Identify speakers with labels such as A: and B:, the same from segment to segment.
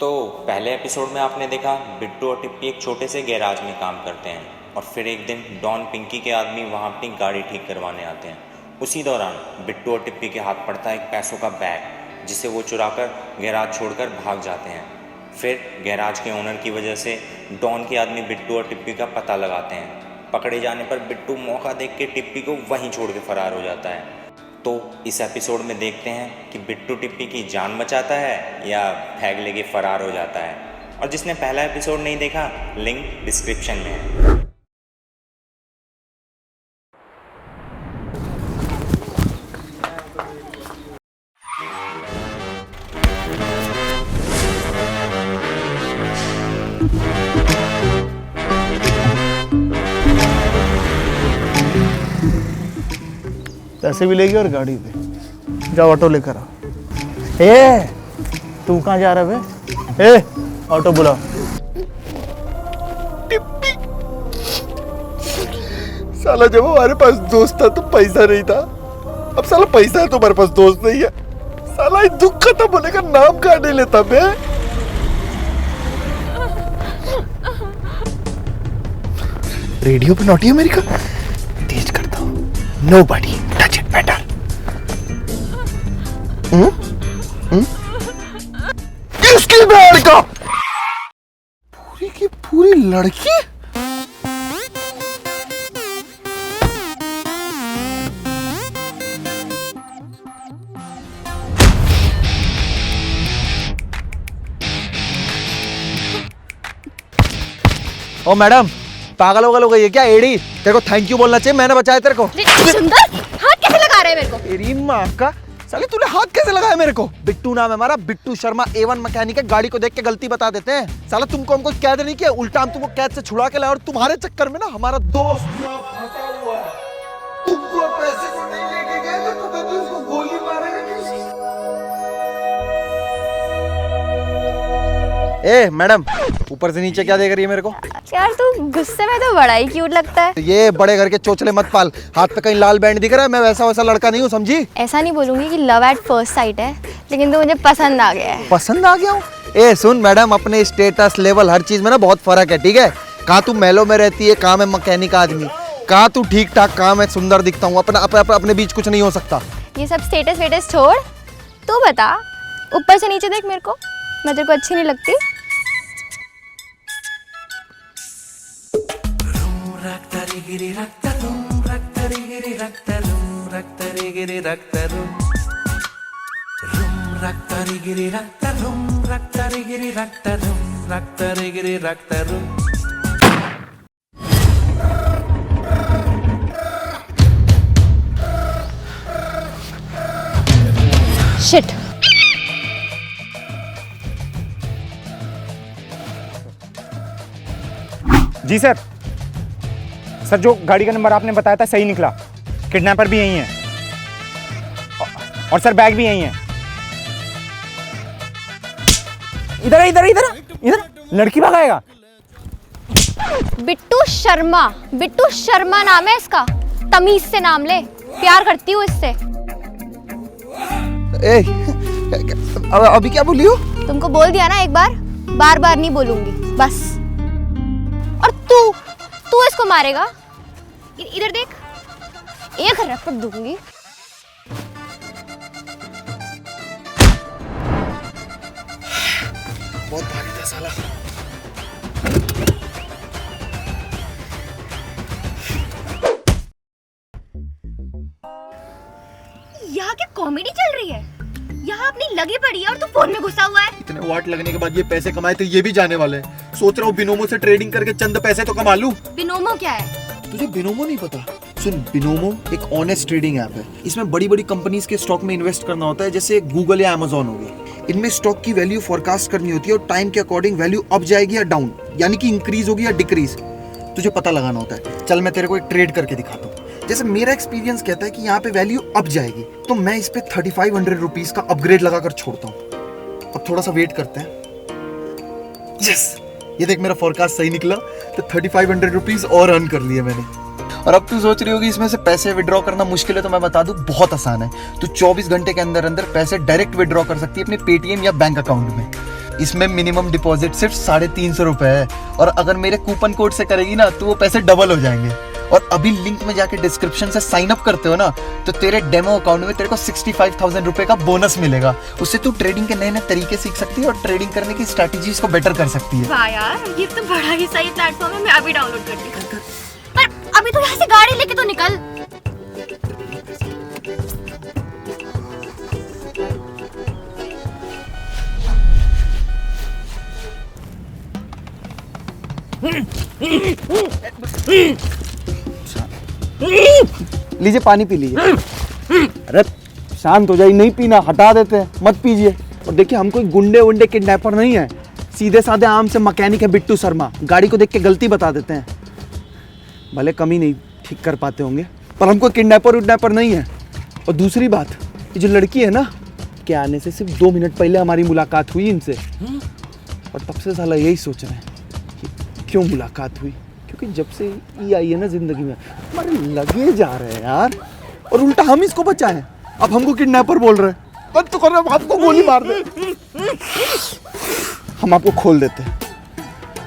A: तो पहले एपिसोड में आपने देखा बिट्टू और टिप्पी एक छोटे से गैराज में काम करते हैं और फिर एक दिन डॉन पिंकी के आदमी वहाँ अपनी गाड़ी ठीक करवाने आते हैं। उसी दौरान बिट्टू और टिप्पी के हाथ पड़ता है एक पैसों का बैग, जिसे वो चुराकर गैराज छोड़कर भाग जाते हैं। फिर गैराज के ओनर की वजह से डॉन के आदमी बिट्टू और टिप्पी का पता लगाते हैं। पकड़े जाने पर बिट्टू मौका देख के टिप्पी को वहीं छोड़ के फरार हो जाता है। तो इस एपिसोड में देखते हैं कि बिट्टू टिप्पी की जान बचाता है या बैग लेके फरार हो जाता है। और जिसने पहला एपिसोड नहीं देखा, लिंक डिस्क्रिप्शन में है।
B: पैसे भी लेगी और गाड़ी पे। जाओ ऑटो लेकर आओ। तू कहाँ जा रहा है बे? ऑटो बुलाओ।
C: टिप्पी साला, जब हमारे पास दोस्त था तो पैसा नहीं था, अब साला पैसा है तो हमारे पास दोस्त नहीं है। साला दुख खत्म होने का नाम कहाँ नहीं लेता बे। रेडियो पे नॉटी अमेरिका तेज करता हूँ। Nobody touch it better. किसकी बैड का? पूरी की पूरी लड़की?
B: ओ मैडम, पागल हो गई है क्या? एडी, तेरे को थैंक यू बोलना चाहिए, मैंने बचाया तेरे को।
D: सुंदर, हाथ कैसे लगा रहे हैं मेरे को?
B: तेरी माँ का साले, तूने हाथ कैसे लगाया मेरे को? बिट्टू नाम है हमारा, बिट्टू शर्मा, A1 मैकेनिक है। गाड़ी को देख के गलती बता देते हैं। साला तुमको हमको कैद नहीं किया, उल्टा हम तुमको कैद से छुड़ा के लाए और तुम्हारे चक्कर में ना हमारा दोस्त फंसा हुआ है। तुमको पैसे को नहीं लेके गए तो तुम्हें तो इसको गोली मारेगा। ए मैडम, ऊपर से नीचे क्या देख रही है मेरे को?
D: यार तू गुस्से में तो बड़ा ही क्यूट लगता है।
B: ये बड़े घर के चोचले मत पाल। हाथ पे कहीं लाल बैंड दिख रहा है? मैं वैसा वैसा लड़का नहीं हूँ, समझी?
D: ऐसा नहीं बोलूंगी कि लव एट फर्स्ट साइट है, लेकिन तू मुझे पसंद आ गया है।
B: पसंद आ गया हूँ? ए सुन मैडम, अपने स्टेटस लेवल हर चीज में ना बहुत फर्क है, ठीक है? कहाँ तू मेलो में रहती है, कहाँ मैं मैकेनिक आदमी, कहाँ तू ठीक ठाक, कहाँ मैं सुंदर दिखता हूँ। अपने बीच कुछ नहीं हो सकता।
D: ये सब स्टेटस वेटस छोड़, तू बता, ऊपर से नीचे देख मेरे को, मैं तेरे को अच्छी नहीं लगती? शिट।
E: जी सर, जो गाड़ी का नंबर आपने बताया था सही निकला। किडनैपर भी यही है और सर बैग भी यही है। इधर इधर इधर इधर, लड़की भगाएगा।
D: बिट्टू शर्मा नाम है इसका। तमीज से नाम ले, प्यार करती हूँ इससे।
B: अभी क्या बोली हो?
D: तुमको बोल दिया ना एक बार बार नहीं बोलूंगी बस। और तू इसको मारेगा? इधर देख, एक रपट दूंगी।
C: बहुत भारी था साला।
D: यहाँ क्या कॉमेडी चल रही है? यहाँ अपनी लगी पड़ी है और तू फोन में घुसा हुआ है।
C: इतने वाट लगने के बाद ये पैसे कमाए थे, ये भी जाने वाले हैं। सोच रहा हूँ बिनोमो से ट्रेडिंग करके चंद पैसे तो कमा लूं।
D: बिनोमो क्या है?
C: तुझे बिनोमो नहीं पता? सुन, बिनोमो एक ऑनेस्ट ट्रेडिंग ऐप है। इसमें बड़ी बड़ी कंपनीज के स्टॉक में इन्वेस्ट करना होता है, जैसे गूगल या अमेजोन हो गई। इनमें स्टॉक की वैल्यू फोरकास्ट करनी होती है और टाइम के अकॉर्डिंग वैल्यू अप जाएगी या डाउन, यानी कि इंक्रीज होगी या डिक्रीज, तुझे पता लगाना होता है। चल मैं तेरे को एक ट्रेड करके दिखाता हूँ। जैसे मेरा एक्सपीरियंस कहता है कि यहाँ पे वैल्यू अप जाएगी, तो मैं इस पे 3500 रुपीज का अपग्रेड लगाकर छोड़ता हूँ। अब थोड़ा सा वेट करते हैं। यस, ये देख मेरा फोरकास्ट सही निकला, तो 3500 रुपीज और अर्न कर लिए मैंने। और अब तू सोच रही होगी इसमें से पैसे विड्रॉ करना मुश्किल है, तो मैं बता दूं बहुत आसान है। तू 24 घंटे के अंदर अंदर पैसे डायरेक्ट विड्रॉ कर सकती है अपने पेटीएम या बैंक अकाउंट में। इसमें मिनिमम डिपॉजिट सिर्फ 350 रुपए है, और अगर मेरे कूपन कोड से करेगी ना तो वो पैसे डबल हो जाएंगे। और अभी लिंक में जाके डिस्क्रिप्शन से साइन अप करते हो ना तो तेरे डेमो अकाउंट में तेरे को 65,000 रुपए का बोनस मिलेगा। उससे तू ट्रेडिंग के नए नए तरीके सीख सकती है और ट्रेडिंग करने की स्ट्रैटेजीज को बेटर कर सकती है।
D: वाह यार, ये तो बड़ा ही सही प्लेटफॉर्म है, मैं अभी डाउनलोड करती हूँ। पर अभी तो यहाँ से गाड़ी लेके तो निकल।
B: लीजिए पानी पी लीजिए। अरे शांत हो जाइए, नहीं पीना, हटा देते हैं, मत पीजिए। और देखिए हम कोई गुंडे वुंडे किडनैपर नहीं है, सीधे साधे आम से मैकेनिक है बिट्टू शर्मा। गाड़ी को देख के गलती बता देते हैं, भले कमी नहीं ठीक कर पाते होंगे पर हम कोई किडनैपर विडनैपर नहीं है। और दूसरी बात, ये जो लड़की है ना, के आने से सिर्फ 2 मिनट पहले हमारी मुलाकात हुई इनसे, और तब से साला यही सोच रहे हैं कि क्यों मुलाकात हुई, क्योंकि जब से ये आई है ना जिंदगी में हमारे लगे जा रहे हैं यार, और उल्टा हम इसको बचाएं। अब हमको किडनैपर बोल रहे हैं, बंद तो कर, आपको गोली मार दे। हम आपको खोल देते हैं,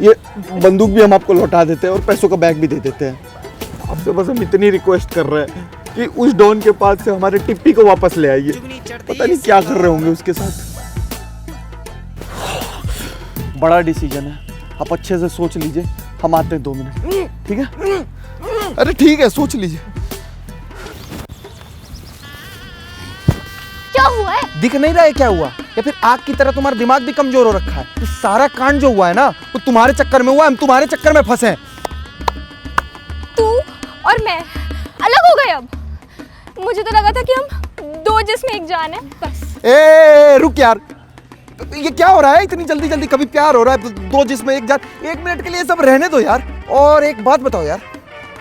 B: ये बंदूक भी हम आपको लौटा देते हैं और पैसों का बैग भी दे देते हैं। आपसे बस हम इतनी रिक्वेस्ट कर रहे हैं कि उस डॉन के पास से हमारे टिप्पी को वापस ले आइए। पता नहीं क्या कर रहे होंगे उसके साथ। बड़ा डिसीजन है, आप अच्छे से सोच लीजिए। हम आते हैं 2 मिनट, ठीक है? अरे ठीक है, सोच लीजिए।
D: क्या हुआ है?
B: दिख नहीं रहा है क्या हुआ, या फिर आग की तरह तुम्हारा दिमाग भी कमजोर हो रखा है? तो सारा कांड जो हुआ है ना वो तुम्हारे चक्कर में हुआ, हम तुम्हारे चक्कर में फंसे हैं।
D: तू और मैं अलग हो गए अब। मुझे तो लगा था कि हम 2 जिस्म एक जान है बस।
B: ए रुक यार, ये क्या हो रहा है इतनी जल्दी जल्दी? कभी प्यार हो रहा है 2 जिस्म एक जान? 1 मिनट के लिए सब रहने दो यार। और एक बात बताओ यार,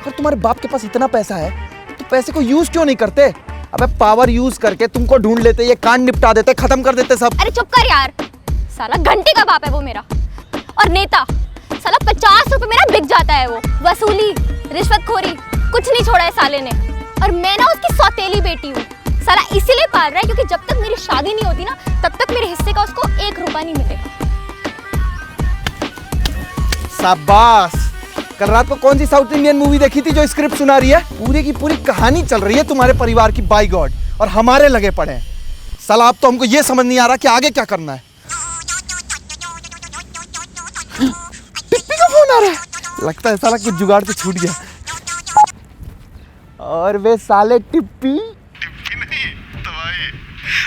B: अगर तुम्हारे बाप के पास इतना पैसा है तो पैसे को यूज क्यों नहीं करते? अबे पावर यूज करके तुमको ढूंढ लेते, ये कांड निपटा देते, खत्म कर देते सब।
D: अरे चुप कर यार, साला घंटे का बाप है वो मेरा। और नेता साला 50 रुपए मेरा बिक जाता है, वो वसूली रिश्वतखोरी कुछ नहीं छोड़ा है साले ने। और मैं ना उसकी सौतेली बेटी हूँ। साला इसीलिए पाल रहा है क्योंकि जब तक मेरी शादी नहीं होती ना तब तक मेरे हिस्से का उसको 1 रुपया नहीं मिलेगा।
B: शाबाश। कल रात को कौन सी साउथ इंडियन मूवी देखी थी जो स्क्रिप्ट सुना रही है? पूरी की पूरी कहानी चल रही है तुम्हारे परिवार की, बाय गॉड, और हमारे लगे पड़े हैं। साला अब तो हमको ये समझ नहीं आ रहा कि आगे क्या करना है। टिप्पी का फोन आ रहा है, लगता है साला कुछ जुगाड़ तो छूट गया। और वे साले टिप्पी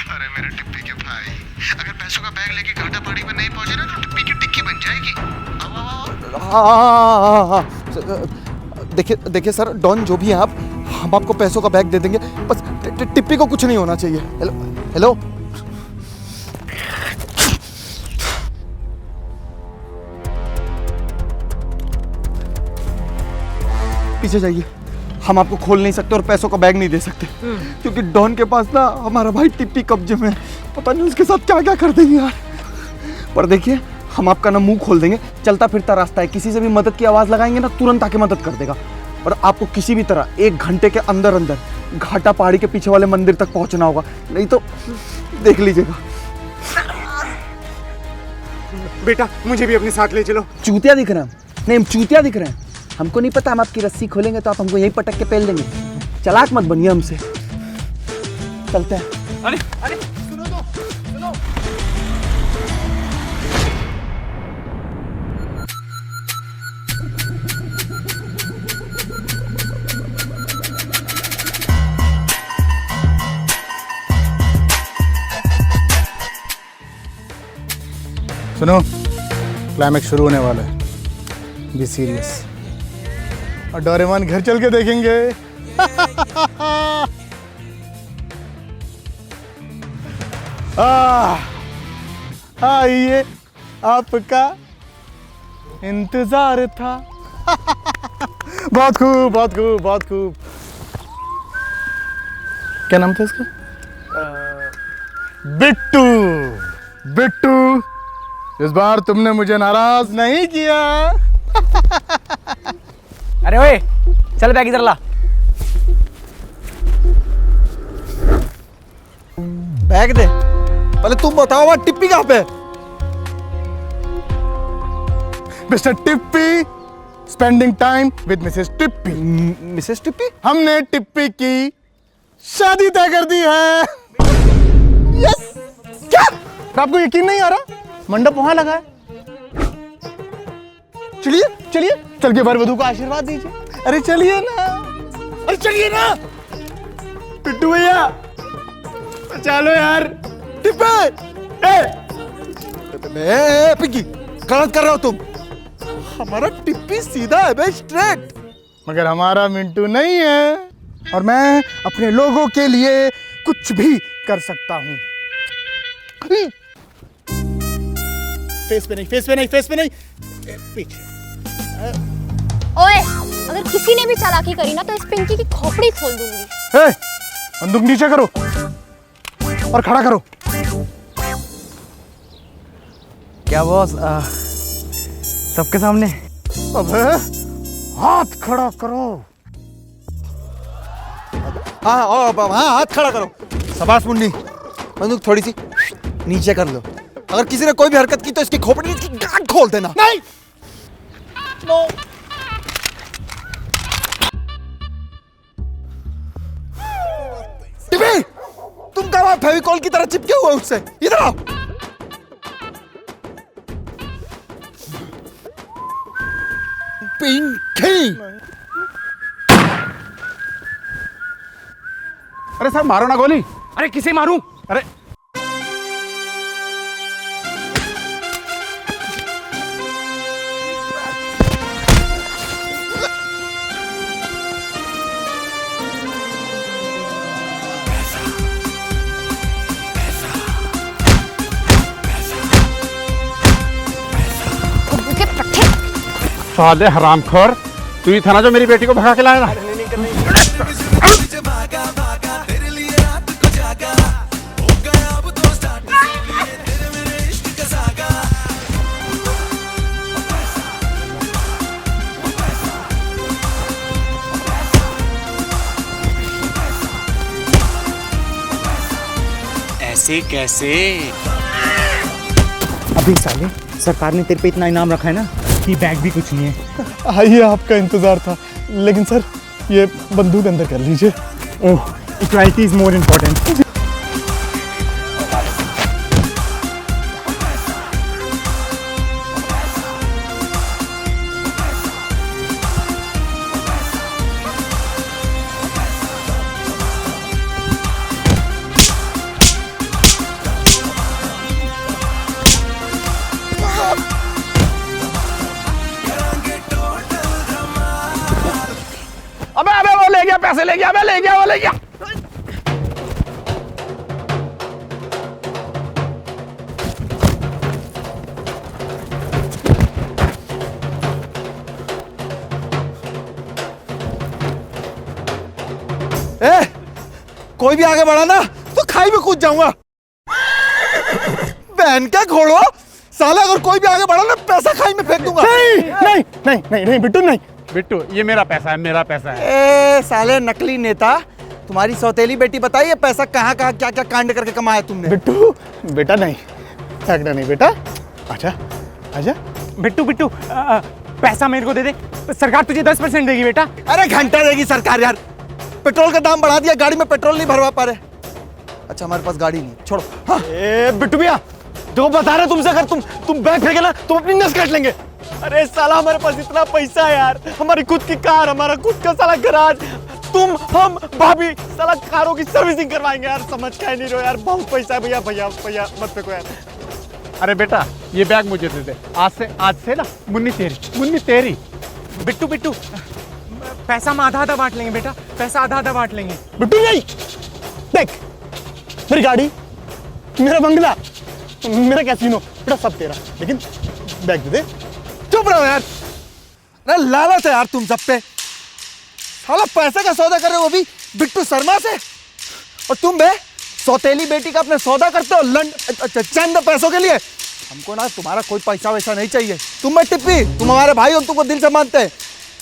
F: अरे मेरे टिप्पी के भाई, अगर पैसों का बैग लेके घाटा पहाड़ी पे नहीं पहुंचे ना तो टिप्पी की टिक्की बन जाएगी।
B: हाँ। देखिए सर, डॉन जो भी हैं आप, हम आपको पैसों का बैग दे देंगे, बस टिप्पी को कुछ नहीं होना चाहिए। हेलो पीछे जाइए, हम आपको खोल नहीं सकते और पैसों का बैग नहीं दे सकते क्योंकि डॉन के पास ना हमारा भाई टिप्पी कब्जे में, पता नहीं उसके साथ क्या क्या कर देंगे यार। पर देखिए हम आपका ना मुंह खोल देंगे, चलता फिरता रास्ता है, किसी से भी मदद की आवाज़ लगाएंगे ना तुरंत आके मदद कर देगा। और आपको किसी भी तरह 1 घंटे के अंदर अंदर घाटा पहाड़ी के पीछे वाले मंदिर तक पहुंचना होगा, नहीं तो देख लीजिएगा।
E: बेटा मुझे भी अपने साथ ले चलो।
B: चूतिया दिख रहे हैं हम? नहीं, हम चूतिया दिख रहे हैं? हमको नहीं पता, हम आपकी रस्सी खोलेंगे तो आप हमको यहीं पटक के पेल देंगे। चालाक मत बनिए हमसे, चलते हैं।
E: अरे अरे सुनो तो, सुनो।
F: सुनो, क्लाइमेक्स शुरू होने वाला है, बी सीरियस। और डोरेमोन घर चल के देखेंगे। आइए, आपका इंतजार था। बहुत खूब, बहुत खूब, बहुत खूब। क्या नाम था इसका? बिट्टू। बिट्टू, इस बार तुमने मुझे नाराज नहीं किया।
E: अरे ओए, चल बैग इधर ला।
B: बैग दे, पहले तुम बताओ वहाँ टिप्पी कहाँ पे?
F: Mr Tippy, spending time with Mrs Tippy.
B: Mrs Tippy?
F: हमने टिप्पी की शादी तय कर दी है।
B: यस। क्या?
F: आपको यकीन नहीं आ रहा? मंडप वहां लगा है।
B: चलिए
F: चलिए, चल के वर वधू को आशीर्वाद दीजिए। अरे चलिए ना, अरे चलिए ना। पिट्टू भैया, चलो यार।
B: टिप्पी! पिंकी, गलत कर रहे हो तुम। हमारा टिप्पी सीधा है बे, स्ट्रेट।
F: मगर हमारा मिंटू नहीं है, और मैं अपने लोगों के लिए कुछ भी कर सकता हूं। फेस पे नहीं, फेस पे नहीं, फेस पे नहीं, पीछे।
D: ओए, अगर किसी ने भी चालाकी करी ना तो इस पिंकी की खोपड़ी खोल दूंगी।
F: हे, बंदूक नीचे करो और खड़ा करो।
G: क्या बॉस, सबके सामने?
F: अबे हाथ खड़ा करो।
B: हाँ, हाथ खड़ा करो। शाबाश मुन्नी। बंदूक थोड़ी सी नीचे कर लो। अगर किसी ने कोई भी हरकत की तो इसकी खोपड़ी, इसकी गांठ खोल देना।
F: नहीं, नो।
B: टिप्पी, तुम कहाँ फेविकॉल की तरह चिपके हुए उससे? इधर आओ। पिंकी!
F: अरे सर, मारो ना गोली।
E: अरे किसे मारूं?
F: अरे
D: के पट्टे।
F: साले हरामखोर, तू ही था ना जो मेरी बेटी को भगा के लाया था?
A: ऐसे कैसे?
E: अभी साले, सरकार ने तेरे पे इतना इनाम रखा है ना कि बैग भी कुछ नहीं है।
F: आइए, आपका इंतजार था, लेकिन सर ये बंदूक अंदर कर लीजिए।
E: ओह, इक्वालिटी इज मोर इम्पोर्टेंट।
F: अबे अबे, वो ले गया, पैसे ले गया, अबे ले गया, वो ले गया।
B: कोई भी आगे बढ़ा ना तो खाई में कूद जाऊंगा। बहन का घोड़ो, साला अगर कोई भी आगे बढ़ा ना पैसा खाई में फेंक दूंगा।
F: नहीं नहीं नहीं नहीं नहीं बिट्टू, नहीं बिट्टू, ये मेरा पैसा है, मेरा पैसा है।
B: ए साले नकली नेता, तुम्हारी सौतेली बेटी बताइए पैसा कहाँ कहाँ क्या क्या कांड करके कमाया तुमने?
F: बिट्टू बेटा, नहीं फेंकना नहीं बेटा। आजा आजा।
E: बिट्टू बिट्टू, पैसा मेरे को दे दे, सरकार तुझे 10% देगी बेटा।
B: अरे घंटा देगी सरकार यार, पेट्रोल का दाम बढ़ा दिया, गाड़ी में पेट्रोल नहीं भरवा पा रहे। अच्छा हमारे पास गाड़ी नहीं, छोड़ो। हाँ।
G: बिट्टू भैया, देखो बता रहे तुमसे, अगर तुम बैग फेंके ना तुम अपनी नस काट लेंगे। अरे साला, हमारे पास इतना पैसा है यार, हमारी खुद की कार, हमारा खुद का साला गैराज, तुम हम भाभी साला कारों की सर्विसिंग करवाएंगे यार। समझ क्या ही नहीं रहो यार, बहुत पैसा है भैया। भैया भैया मत फेंको यार।
F: अरे बेटा, ये बैग मुझे दे दे। आज से ना मुन्नी तेरी।
E: बिट्टू बिट्टू, पैसा हम आधा आधा बांट लेंगे बेटा, पैसा आधा आधा बांट लेंगे।
G: बिट्टू नहीं, देख मेरी गाड़ी, मेरा बंगला, मेरा कैसीनो, बेटा सब तेरा, लेकिन बैग दे दे।
B: चुप रहो यार, अरे लालच है यार तुम सब पे। साला पैसे का सौदा कर रहे हो वो भी बिट्टू शर्मा से, और तुम बे सौतेली बेटी का अपने सौदा करते हो चंद पैसों के लिए। हमको ना तुम्हारा कोई पैसा वैसा नहीं चाहिए। तुम मैं टिप्पी, तुम हमारे भाई हो, तुमको दिल से मानते हैं।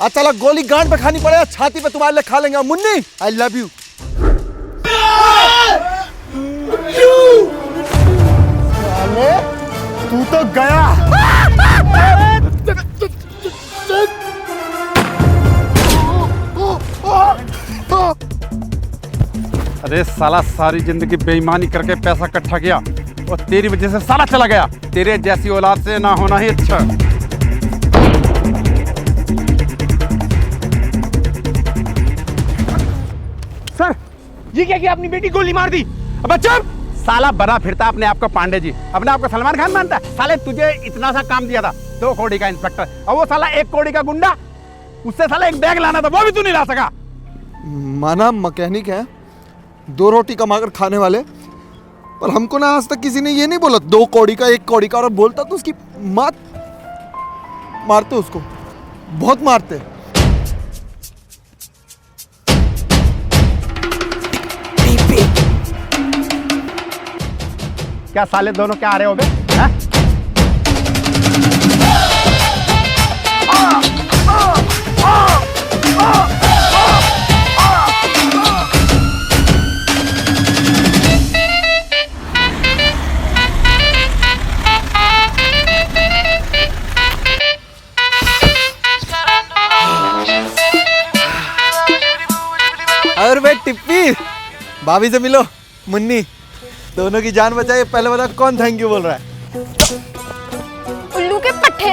B: आज चला गोली गांड पे खानी पड़े, छाती पे तुम्हारे लिए खा लेंगे। और मुन्नी, आई लव यू।
F: तू तो गया।
H: अरे साला सारी जिंदगी बेईमानी करके पैसा इकट्ठा किया और तेरी वजह से साला चला गया। तेरे जैसी औलाद से ना होना ही अच्छा।
E: सर ये क्या किया, अपनी बेटी गोली मार दी। अब चुप, साला बना फिरता अपने आप को पांडे जी, अपने आप को सलमान खान मानता है। साले तुझे इतना सा काम दिया था 2 करोड़ का इंस्पेक्टर, और वो साला 1 करोड़ का गुंडा, उससे साला एक बैग लाना था, वो भी तू नहीं ला सका।
B: माना मैकेनिक है, 2 रोटी कमाकर खाने वाले, पर हमको ना आज तक किसी ने ये नहीं बोला 2 कौड़ी का 1 कौड़ी का, और बोलता तो उसकी मारते उसको, बहुत मारते।
E: क्या साले दोनों क्या आ रहे हो बे? हैं?
B: और वे टिप्पी, भाभी से मिलो। मुन्नी, दोनों की जान बचाए। पहले बता कौन थैंक यू बोल रहा है?
D: उल्लू के पट्टे,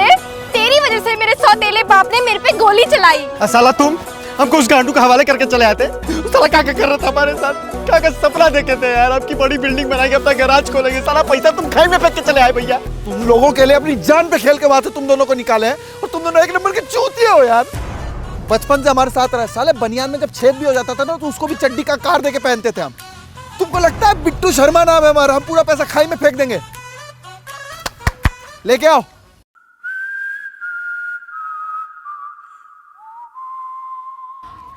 D: तेरी वजह से मेरे सौतेले बाप ने मेरे पे गोली चलाई।
G: साला तुम हमको उस गांडू का हवाले करके चले आते। साला क्या कर रहा था हमारे साथ, क्या सपना देखे थे यार, आपकी बड़ी बिल्डिंग बनाएंगे, अपना गैराज खोलेंगे। साला पैसा तुम खाई में फेंक के चले आए भैया।
B: तुम लोगों के लिए अपनी जान पे खेल के वहां से तुम दोनों को निकाले हैं, और तुम दोनों 1 नंबर के चूतिए हो यार। बचपन से हमारे साथ रहे साले, बनियान में जब छेद भी हो जाता था ना, तो उसको भी चड्डी का कार देके पहनते थे हम। तुमको लगता है बिट्टू शर्मा नाम है हमारा, हम पूरा पैसा खाई में फेंक देंगे? लेके आओ।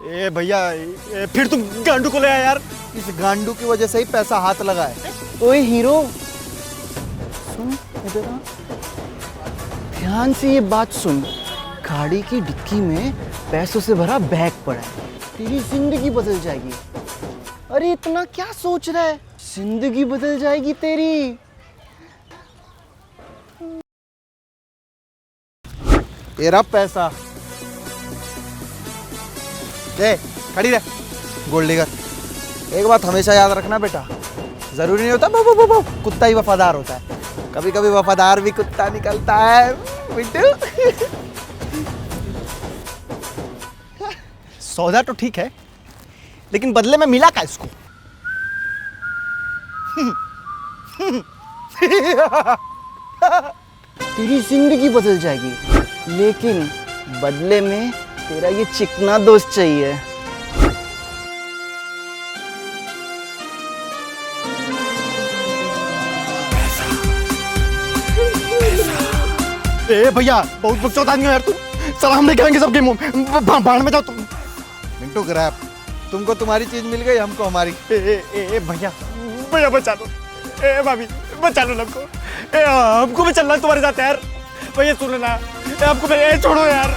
G: ए भैया, फिर तुम गांडू को ले आए यार।
B: इस गांडू की वजह से ही पैसा हाथ लगा है।
F: ओए हीरो, सुन इधर आ। ध्यान से ये बात सुन, गाड़ी की डिक्की में पैसों से भरा बैग पड़ा है, तेरी जिंदगी बदल जाएगी। अरे इतना क्या सोच रहा है, जिंदगी बदल जाएगी तेरी।
B: तेरा पैसा दे, खड़ी रह गोल्ड डिगर। एक बात हमेशा याद रखना बेटा, जरूरी नहीं होता बो, बो, बो, बो, कुत्ता ही वफादार होता है, कभी कभी वफादार भी कुत्ता निकलता है बिट्टू।
G: सौदा तो ठीक है, लेकिन बदले में मिला क्या इसको?
F: तेरी जिंदगी बदल जाएगी, लेकिन बदले में तेरा ये चिकना दोस्त चाहिए।
G: ए भैया, बहुत बकचोद आदमी हो यार तुम। साला हम नहीं करेंगे सबके मुंह, भाड़ में जाओ तुम।
B: मिंटू ग्रैप, तुमको तुम्हारी चीज मिल गई, हमको हमारी।
G: ए भैया, भैया बचा दो। ए भाभी बचा लो हमको। हमको भी चलना तुम्हारे साथ यार। भैया सुनो ना, आपको छोड़ो यार।